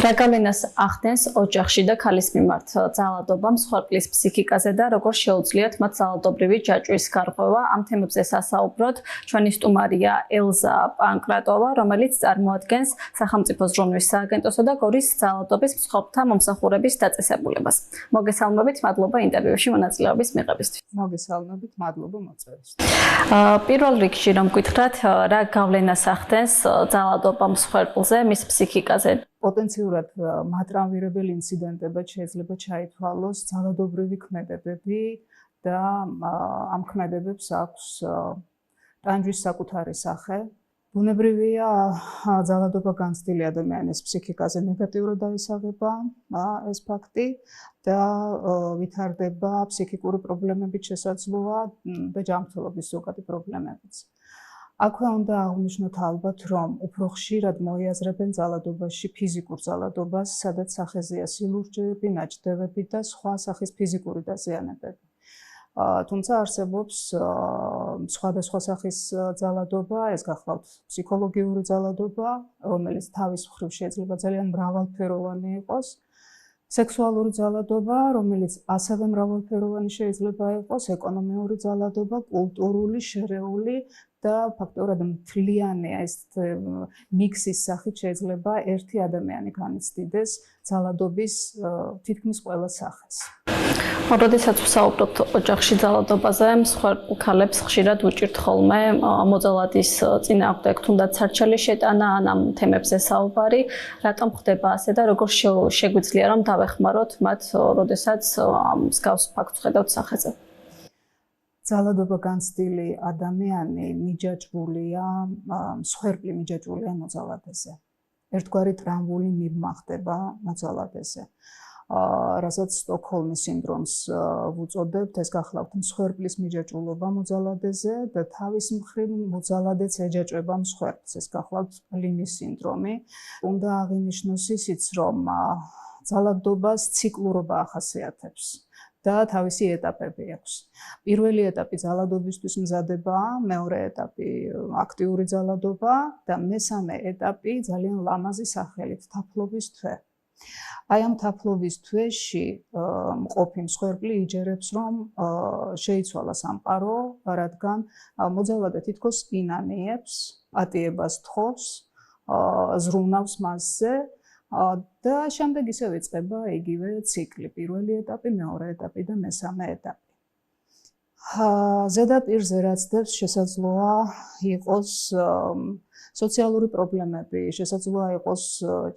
რა გავლენას ახდენს ოჯახში და ქალის მიმართ ძალადობა მსხვერპლის ფსიქიკაზე და როგორ შეუძლიათ მათ ძალადობრივი ჯაჭვის გარღვევა? ამ თემებზე სასაუბროთ ჩვენი სტუმარია ელზა პანკრატოვა, რომელიც წარმოადგენს სახელმწიფო ზრუნვის სააგენტოსა და გორის ძალადობის მსხვერპლთა მომსახურების დაწესებულებას. მოგესალმებით, მადლობა ინტერვიუში მონაწილეობის მიღებისთვის. მოგესალმებით, მადლობა მოწვევისთვის. პირველ რიგში რომ გითხრათ, რა გავლენას ახდენს ძალადობა მსხვერპლზე, მის ფსიქიკაზე? პოტენციურად მატრამვირებელი ინციდენტებად შეიძლება ჩაითვალოს ძალადობრივი ქმედებები და ამ ქმედებებს აქვს ტანჯვის საკუთარი სახე. ბუნებრივია ძალადობა განცდილი ადამიანის ფსიქიკაზე ნეგატიურად აისაღება ეს ფაქტი და ვითარდება ფსიქიკური პრობლემებით შესაძლოა და ჯანმრთელობის ზოგადი პრობლემებიც. აქვე უნდა აღვნიშნოთ ალბათ, რომ უფრო ხშირად მოიაზრებენ ძალადობაში ფიზიკურ ძალადობას, სადაც სახეზეა სილურჯეები, ნაჭდევები და სხვა სახის ფიზიკური დაზიანებები. თუმცა არსებობს სხვადასხვა სახის ძალადობა, ეს გახლავთ ფსიქოლოგიური ძალადობა, რომელიც თავის მხრივ შეიძლება ძალიან მრავალფეროვანი იყოს. სექსუალური ძალადობა, რომელიც ასევე მრავალფეროვანი შეიძლება იყოს, ეკონომიური ძალადობა, კულტურული, შერეული და ფაქტობრივად მთლიანი ეს მიქსის სახით შეიძლება ერთი ადამიანი განიცდიდეს ძალადობის თითქმის ყველა სახეს. როდესაც ვსაუბრობთ ოჯახში ძალადობაზე, მსხვერპლ ქალებს ხშირად უჭირთ ხოლმე მოძალადის წინააღმდეგ თუნდაც სარჩელი შეტანა ან ამ თემებზე საუბარი. რატომ ხდება ასე და როგორ შეგვიძლია რომ დავეხმაროთ მათ, როდესაც მსგავს ფაქტს ხედავთ სახეზე? ძალადობა განცდილი ადამიანი მიჯაჭვულია, მსხვერპლი მიჯაჭვულია მოძალადეზე. ერთგვარი ტრამვული მიბმა ხდება მოძალადეზე. რასაც სტოკჰოლმის სინდრომს ვუწოდებთ, ეს გახლავთ მსხვერპლის მიჯაჭვულობა მოძალადეზე და თავის მხრივ მოძალადეც ეჯაჭვება მსხვერპლს, ეს გახლავთ ლინის სინდრომი. უნდა აღინიშნოს ისიც, რომ ძალადობას ციკლურობა ახასიათებს და თავისი ეტაპები აქვს. პირველი ეტაპი ძალადობისთვის მზადებაა, მეორე ეტაპი აქტიური ძალადობა და მესამე ეტაპი ძალიან ლამაზი სახელით თაფლობის თვე. აი ამ თაფლობის თვეში მყოფი მსხვერპლი იჯერებს, რომ შეიცვალა სამყარო, რადგან მოძალადე თითქოს ინანიებს, პატიებას თხოვს, ზრუნავს მასზე და შემდეგ ისევ იწყება იგივე ციკლი, პირველი ეტაპი, მეორე ეტაპი და მესამე ეტაპი. ზედაპირზე რაც დევს, შესაძლოა იყოს სოციალური პრობლემები, შესაძლოა იყოს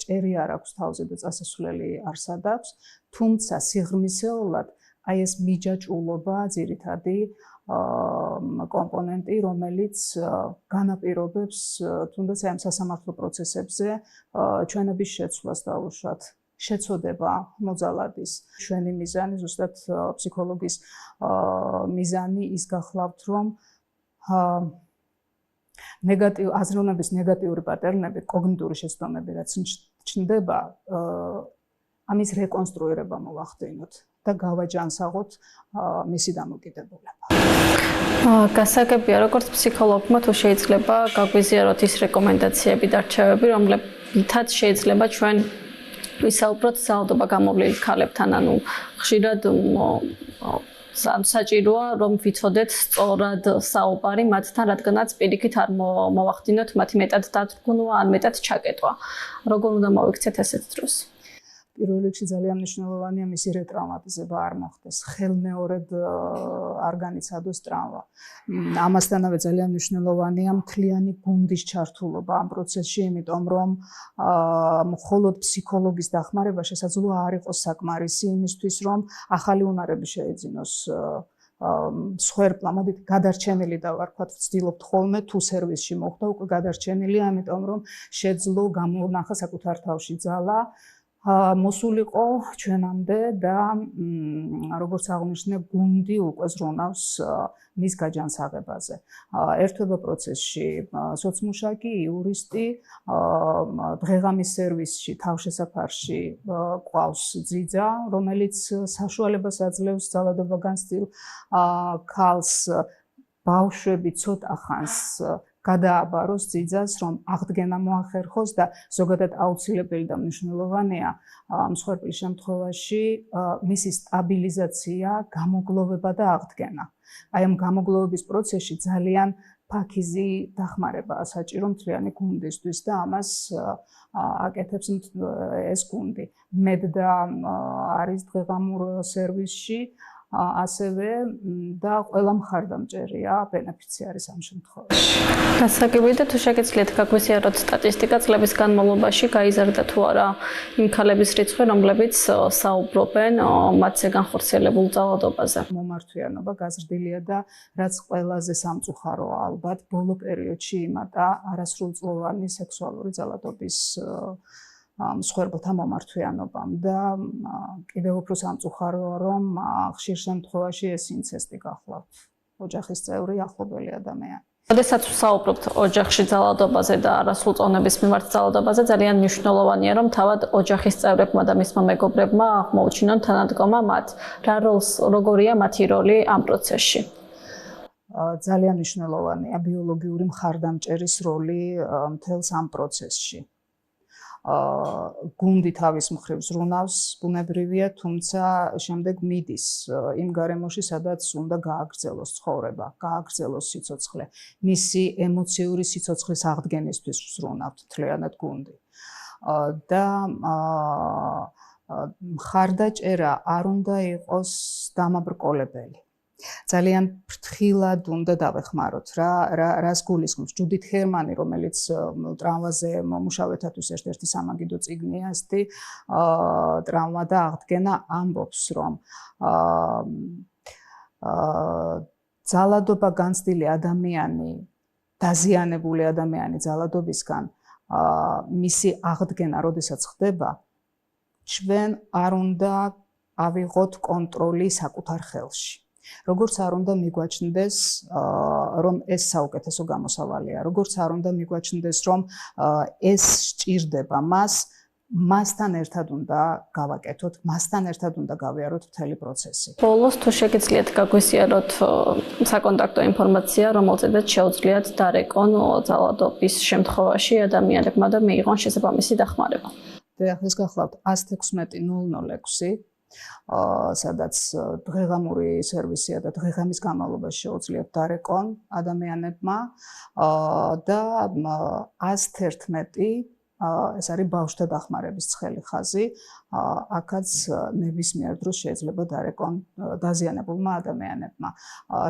ჭერი არ აქვს თავზე და წასასვლელი არ სადაქვს, თუმცა სიღრმისეულად აი ეს მიჯაჭვულობა ძირითადი კომპონენტი, რომელიც განაპირობებს თუნდაც ამ სასამართლო პროცესებზე ჩვენების შეცვლას დაუშვათ. შეწოდება მოძალადის ჩვენი მიზანი, ზუსტად ფსიქოლოგის მიზანი ის გახლავთ, რომ აზროვნების ნეგატიური პატერნები, კოგნიტური შეცდომები, რაც ჩნდება, ამის რეკონსტრუირება მოვახდინოთ და გავაჯანსაღოთ მისი დამოკიდებულება. გასაგებია, როგორც ფსიქოლოგმა თუ შეიძლება გაგვიზიაროთ ის რეკომენდაციები და რჩევები, რომლებითაც შეიძლება ჩვენ ვისაუბროთ ძალადობა გამოვლილი ქალებთან, ანუ ხშირად საჭიროა რომ ვიცოდეთ სწორად საუბარი მათთან, რადგანაც პირიქით არ მოვახდინოთ მათი მეტად დადგმვა ან მეტად ჩაკეტვა. როგორ უნდა მოვიქცეთ ესეთ დროს? პირველ რიგში ძალიან მნიშვნელოვანია მისი რეტრაუმატიზება არ მოხდეს, ხელმეორედ არ განიცადოს ტრავმა. ამასთანავე ძალიან მნიშვნელოვანია მთლიანი გუნდის ჩართულობა ამ პროცესში, იმიტომ რომ მხოლოდ ფსიქოლოგის დახმარება შესაძლოა არ იყოს საკმარისი იმისთვის, რომ ახალი უნარები შეეძინოს მსხვერპლმა. მოდით გადარჩენილი დავარქვათ, ვცდილობთ ხოლმე თუ სერვისში მოხვდა უკვე გადარჩენილია, ამიტომ რომ შეძლო გამონახა საკუთარ თავში ძალა, მოსულიყო ჩვენამდე და როგორც აღნიშნე, გუნდი უკვე ზრუნავს მის გაჯანსაღებაზე. ერთვება პროცესში სოცმუშაკი, იურისტი, დღეღამის სერვისში, თავშესაფარში ყავს ძიძა, რომელიც საშუალებას აძლევს ძალადობა განცდილ ქალს ბავშვები ცოტა ხანს გადააბაროს ძიძას, რომ აღდგენა მოახერხოს და ზოგადად აუცილებელი და მნიშვნელოვანია მსხვერპლის შემთხვევაში მისი სტაბილიზაცია, გამოგლოვება და აღდგენა. Აი ამ გამოგლოვების პროცესში ძალიან ფაქიზი დახმარებაა საჭირო მთლიანი გუნდისთვის და ამას აკეთებს ეს გუნდი. მედდა არის დღეღამურ სერვისში, ასევე და ყველა მხარდამჭერია ბენეფიციარის ამ შემთხვევაში. გასაგებია და თუ შეგეძლიათ გაგვიზიაროთ სტატისტიკა წლების განმავლობაში გაიზარდა თუ არა იმ ქალების რიცხვი, რომლებიც საუბრობენ მათზე განხორციელებულ ძალადობაზე. მომართვიანობა გაზრდილია და რაც ყველაზე სამწუხაროა ალბათ ბოლო პერიოდში იმატა არასრულწლოვანი სექსუალური ძალადობის მსხვერპლთა მომართვიანობამ და კიდევ უფრო სამწუხაროა რომ ხშირ შემთხვევაში ეს ინცესტი გახლავთ ოჯახის წევრი ახლობელი ადამიანი. როდესაც ვსაუბრობთ ოჯახში ძალადობაზე და არასრულწლოვნების მიმართ ძალადობაზე, ძალიან მნიშვნელოვანია რომ თავად ოჯახის წევრებმა და მისმა მეგობრებმა აღმოუჩინონ თანადგომა მათ. რა როლს, როგორია მათი როლი ამ პროცესში? ძალიან მნიშვნელოვანია ბიოლოგიური მხარდამჭერის როლი მთელს ამ პროცესში. გუნდი თავის მხრივ ზრუნავს, ბუნებრივია, თუმცა შემდეგ მიდის იმ გარემოში, სადაც უნდა გააგრძელოს ცხოვრება, გააგრძელოს სიცოცხლე. მისი ემოციური სიცოცხლის აღდგენისთვის ზრუნავთ მთლიანად გუნდი. და მხარდაჭერა არ უნდა იყოს დამაბრკოლებელი. ძალიან ფრთხილად უნდა დავეხმაროთ რას გულისხმობს ჯუდით ჰერმანი, რომელიც ტრავმაზე მომუშავეთათვის ერთ-ერთი სამაგიდო წიგნია, ასეთი ტრავმა და აღდგენა ამბობს, რომ ძალადობა განცდილი ადამიანი, დაზიანებული ადამიანი ძალადობისგან, მისი აღდგენა, როდესაც ხდება, ჩვენ არ უნდა ავიღოთ კონტროლი საკუთარ ხელში. როგორც არ უნდა მიგვაჩნდეს, რომ ეს საუკეთესო გამოსავალია, როგორც არ უნდა მიგვაჩნდეს, რომ ეს სჭირდება მასთან ერთად უნდა გავაკეთოთ, მასთან ერთად უნდა გავიაროთ მთელი პროცესი. ბოლოს თუ შეგიძლიათ გაგვიზიაროთ საკონტაქტო ინფორმაცია, რომელზედაც შეუძლიათ დარეკონ ძალადობის შემთხვევაში ადამიანებმა და მიიღონ შესაბამისი დახმარება. ეს გახლავთ 116-006 სადაც დღეღამური სერვისია და დღეღამის განმავლობაში შეუძლიათ დარეკონ ადამიანებმა და 111 ეს არის ბავშვთა დახმარების ცხელი ხაზი, აქაც ნებისმიერ დროს შეიძლება დარეკონ დაზიანებულმა ადამიანებმა.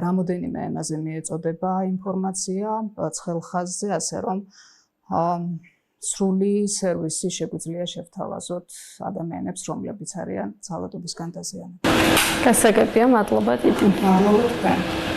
რამოდენიმე ენაზე მიეწოდება ინფორმაცია ცხელ ხაზზე, ასე რომ სრული სერვისი შეგვიძლია შევთავაზოთ ადამიანებს, რომლებიც არიან ძალადობისგან დაზიანებული. გასაგებია, მადლობა დიდი. მადლობა თქვენ.